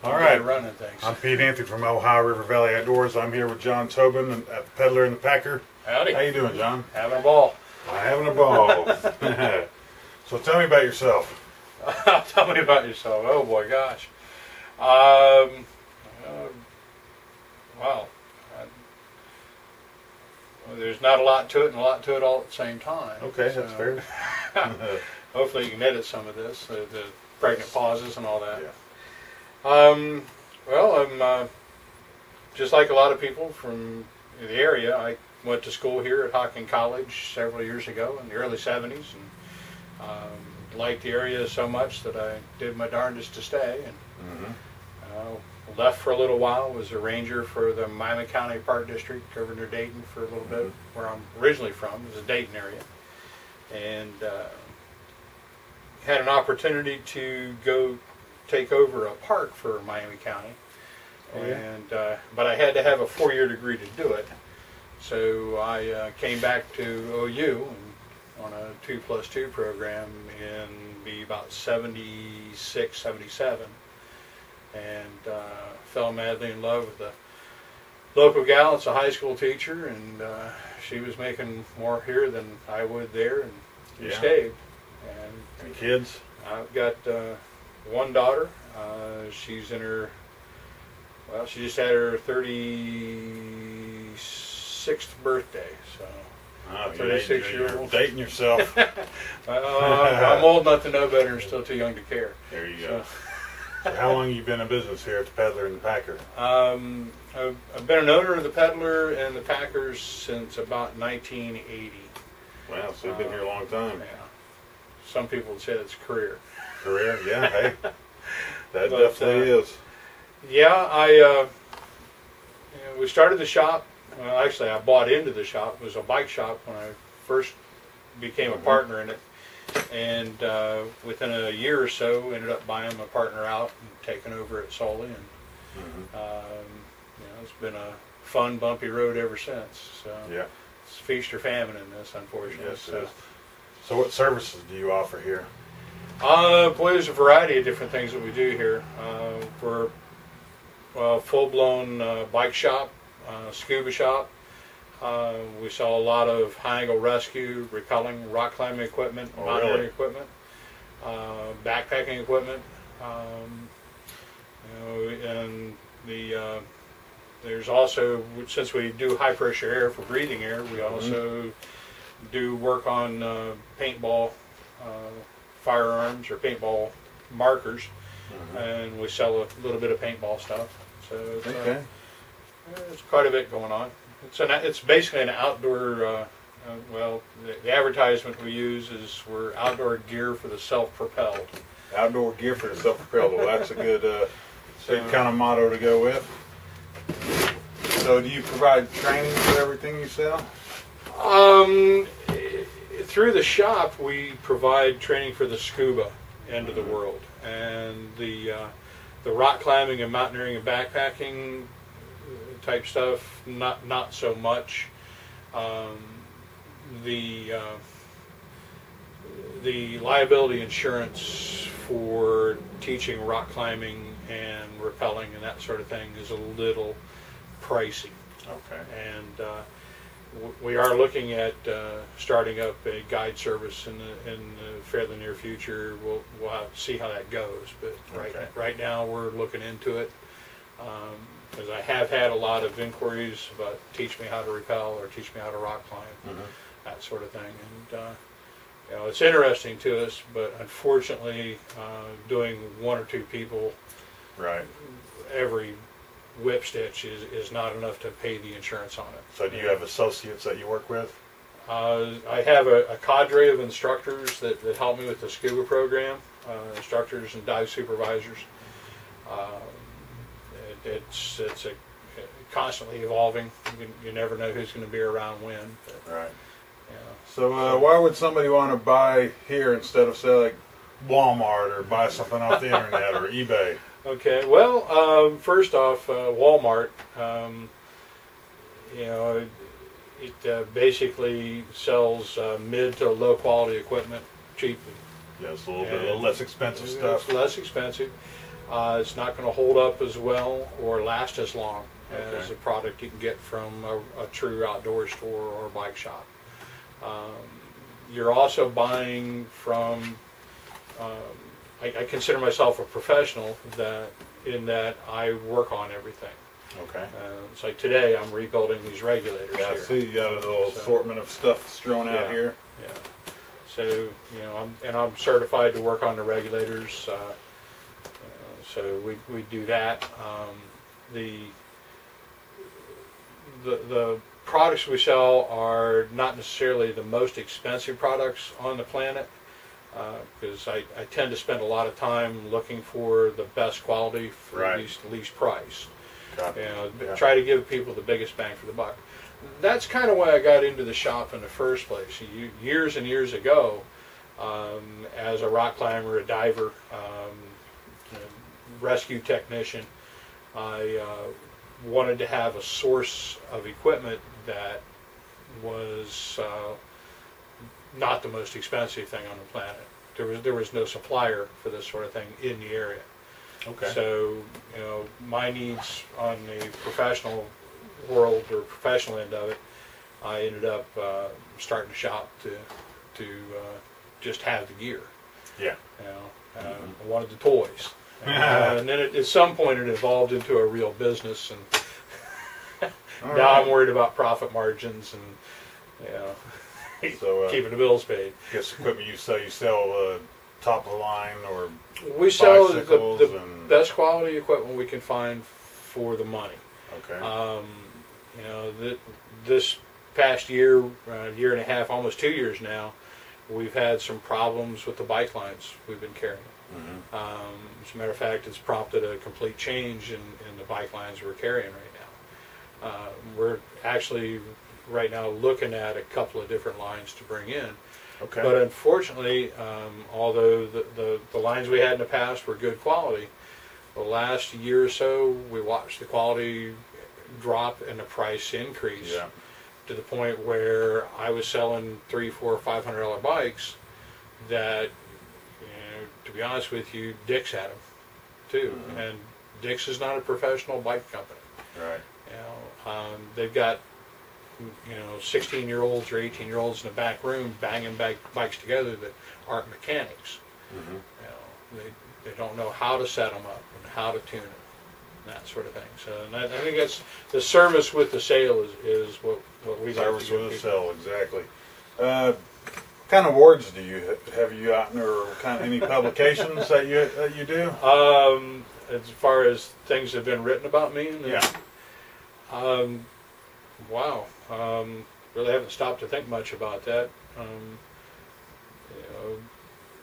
All right. Running things. I'm PDIC from Ohio River Valley Outdoors. I'm here with John Tobin, the peddler and the packer. Howdy. How you doing, John? Having a ball. Having a ball. So tell me about yourself. Tell me about yourself. Oh boy, gosh. Wow. Well, there's not a lot to it and a lot to it all at the same time. Okay, so, that's fair. Hopefully you can edit some of this, the pregnant pauses and all that. Yeah. Well, I'm just like a lot of people from the area. I went to school here at Hocking College several years ago in the early 70s, and liked the area so much that I did my darndest to stay. And left for a little while, was a ranger for the Miami County Park District over near Dayton for a little bit, where I'm originally from, is the Dayton area. And had an opportunity to go take over a park for Miami County. Oh, yeah. And but I had to have a 4-year degree to do it. So I came back to OU and on a 2+2 program in about 76, 77. And fell madly in love with the local gal. It's a high school teacher, and she was making more here than I would there, and we stayed. And any kids? I've got one daughter. She's in her, well, she just had her 36th birthday, so. Oh, 36-year-old. Dating yourself. I'm old enough to know better and still too young to care. There you go. So how long have you been in business here at the Peddler and the Packer? I've been an owner of the Peddler and the Packers since about 1980. Wow, so you've been here a long time. Yeah. Some people would say it's a career. Career? Yeah, hey. That definitely is. Yeah, we started the shop. Well, actually, I bought into the shop. It was a bike shop when I first became a partner in it. And within a year or so, ended up buying my partner out and taking over it solely. And it's been a fun, bumpy road ever since. So yeah, it's feast or famine in this, unfortunately. Yes, so what services do you offer here? Boy, there's a variety of different things that we do here. We're a full-blown bike shop, scuba shop. We sell a lot of high-angle rescue, repelling, rock climbing equipment, mountaineering equipment, backpacking equipment, and there's also, since we do high-pressure air for breathing air, we also do work on paintball firearms or paintball markers, and we sell a little bit of paintball stuff. So it's quite a bit going on. It's basically an outdoor, well, the advertisement we use is we're outdoor gear for the self-propelled. Outdoor gear for the self-propelled. Well, that's a good kind of motto to go with. So do you provide training for everything you sell? Through the shop, we provide training for the scuba end of the world. And the rock climbing and mountaineering and backpacking type stuff, not so much. The liability insurance for teaching rock climbing and rappelling and that sort of thing is a little pricey. Okay. And we are looking at starting up a guide service in the fairly near future. We'll have to see how that goes, but right now we're looking into it. Because I have had a lot of inquiries about teach me how to rappel or teach me how to rock climb, that sort of thing. And it's interesting to us, but unfortunately, doing 1 or 2 people, every whip stitch is not enough to pay the insurance on it. So do you have associates that you work with? I have a cadre of instructors that help me with the scuba program, instructors and dive supervisors. It's constantly evolving. You never know who's going to be around when. But, right. So why would somebody want to buy here instead of, say, like Walmart or buy something off the internet or eBay? Okay. Well, first off, Walmart. It basically sells mid to low quality equipment cheaply. Yes, a little bit less expensive stuff. It's less expensive. It's not going to hold up as well or last as long as Okay. a product you can get from a true outdoor store or bike shop. You're also buying from, I consider myself a professional in that I work on everything. Okay. It's like today I'm rebuilding these regulators Yeah, I here. see you got a little assortment of stuff strewn out Yeah. here. Yeah. So, you know, I'm certified to work on the regulators. So we do that. The products we sell are not necessarily the most expensive products on the planet, because I tend to spend a lot of time looking for the best quality for Right. least price. Copy. You know, Yeah. try to give people the biggest bang for the buck. That's kind of why I got into the shop in the first place. Years and years ago, as a rock climber, a diver, rescue technician, I wanted to have a source of equipment that was not the most expensive thing on the planet. There was no supplier for this sort of thing in the area. Okay. So, you know, my needs on the professional world or professional end of it, I ended up starting a shop to just have the gear. Yeah. You know, I wanted the toys, and then at some point it evolved into a real business, and All now right. I'm worried about profit margins and, you know, So, keeping the bills paid. guess equipment you sell top of the line or We sell bicycles the and best quality equipment we can find for the money. okay. You know, this past year, year and a half, almost 2 years now, we've had some problems with the bike lines we've been carrying. Mm-hmm. As a matter of fact, it's prompted a complete change in the bike lines we're carrying right now. We're actually right now looking at a couple of different lines to bring in. Okay. But unfortunately, although the lines we had in the past were good quality, the last year or so we watched the quality drop and the price increase Yeah. to the point where I was selling $300, $400, $500 bikes that, you know, to be honest with you, Dick's had them too. Mm-hmm. And Dick's is not a professional bike company. Right. You know, they've got, you know, 16-year-olds or 18-year-olds in the back room banging bikes together that aren't mechanics. Mm-hmm. You know, they don't know how to set them up and how to tune them, and that sort of thing. So, and I think that's the service with the sale is what we like to Service give with a people. sell, exactly. What kind of awards do you have you gotten, or kind of any publications that you do? As far as things that have been written about me, Yeah. Wow. Really haven't stopped to think much about that. You know,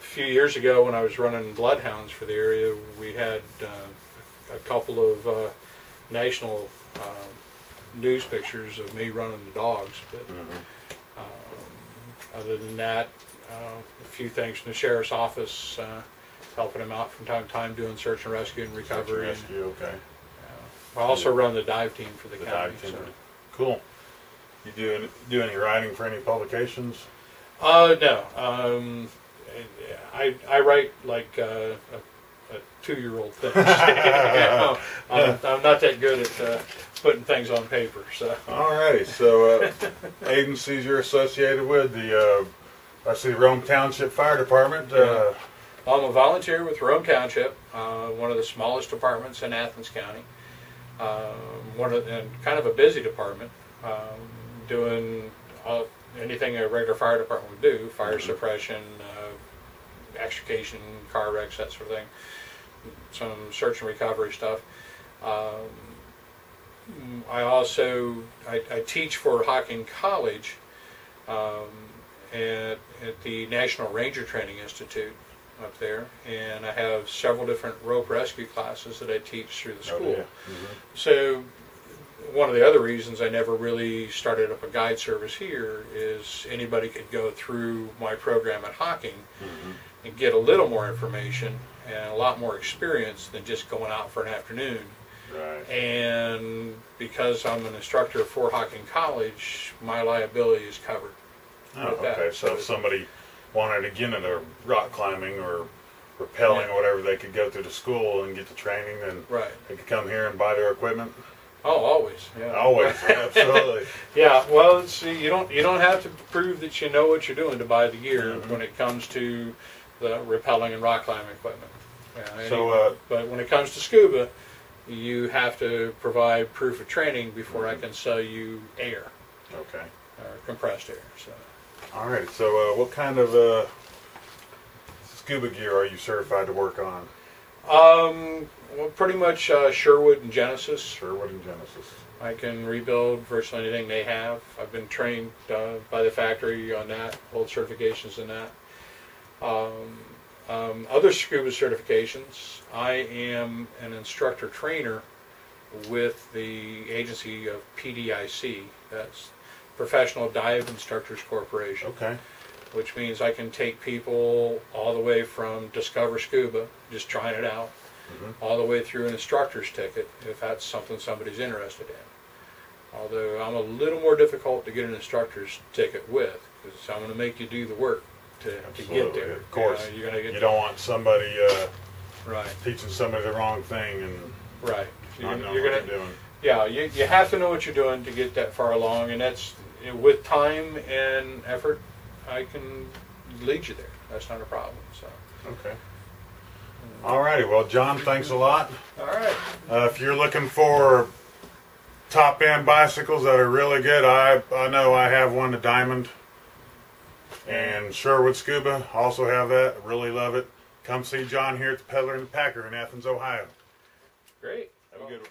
a few years ago when I was running bloodhounds for the area, we had a couple of national news pictures of me running the dogs. But other than that, a few things from the sheriff's office, helping them out from time to time, doing search and rescue and recovery. Search and rescue, okay. I also run the dive team for the county. dive team. So. Cool. You do any writing for any publications? No. I write like a 2-year-old thing. I'm not that good at putting things on paper. So. Alrighty. So agencies you're associated with, I see Rome Township Fire Department. I'm a volunteer with Rome Township, one of the smallest departments in Athens County. And kind of a busy department, doing anything a regular fire department would do: fire suppression, extrication, car wrecks, that sort of thing. Some search and recovery stuff. I teach for Hocking College at the National Ranger Training Institute up there, and I have several different rope rescue classes that I teach through the school. Oh, yeah. Mm-hmm. So one of the other reasons I never really started up a guide service here is anybody could go through my program at Hocking and get a little more information and a lot more experience than just going out for an afternoon. Right. And because I'm an instructor for Hocking College, my liability is covered. Oh, with that. okay. So if somebody wanted to get into rock climbing or repelling or whatever, they could go through the school and get the training, and Right. they could come here and buy their equipment. Oh, always. Yeah. Always, absolutely. Yeah. Well, see, you don't have to prove that you know what you're doing to buy the gear when it comes to the repelling and rock climbing equipment. Yeah, So, but when it comes to scuba, you have to provide proof of training before I can sell you air, okay. compressed air. So. All right. So, what kind of scuba gear are you certified to work on? Well, pretty much Sherwood and Genesis. Sherwood and Genesis. I can rebuild virtually anything they have. I've been trained by the factory on that, hold certifications in that. Other scuba certifications, I am an instructor trainer with the agency of PDIC, that's Professional Dive Instructors Corporation. Okay. Which means I can take people all the way from Discover Scuba, just trying it out, all the way through an instructor's ticket, if that's something somebody's interested in. Although I'm a little more difficult to get an instructor's ticket with, because I'm going to make you do the work to get there. Of course. You're gonna get you don't want somebody right. teaching somebody the wrong thing and Right. not knowing what they're doing. Yeah, you have to know what you're doing to get that far along, and that's, with time and effort, I can lead you there. That's not a problem. So. Okay. All righty. Well, John, thanks a lot. All right. If you're looking for top end bicycles that are really good, I know I have one, the Diamond, and Sherwood Scuba also have that. Really love it. Come see John here at the Peddler and the Packer in Athens, Ohio. Great. Have a good one.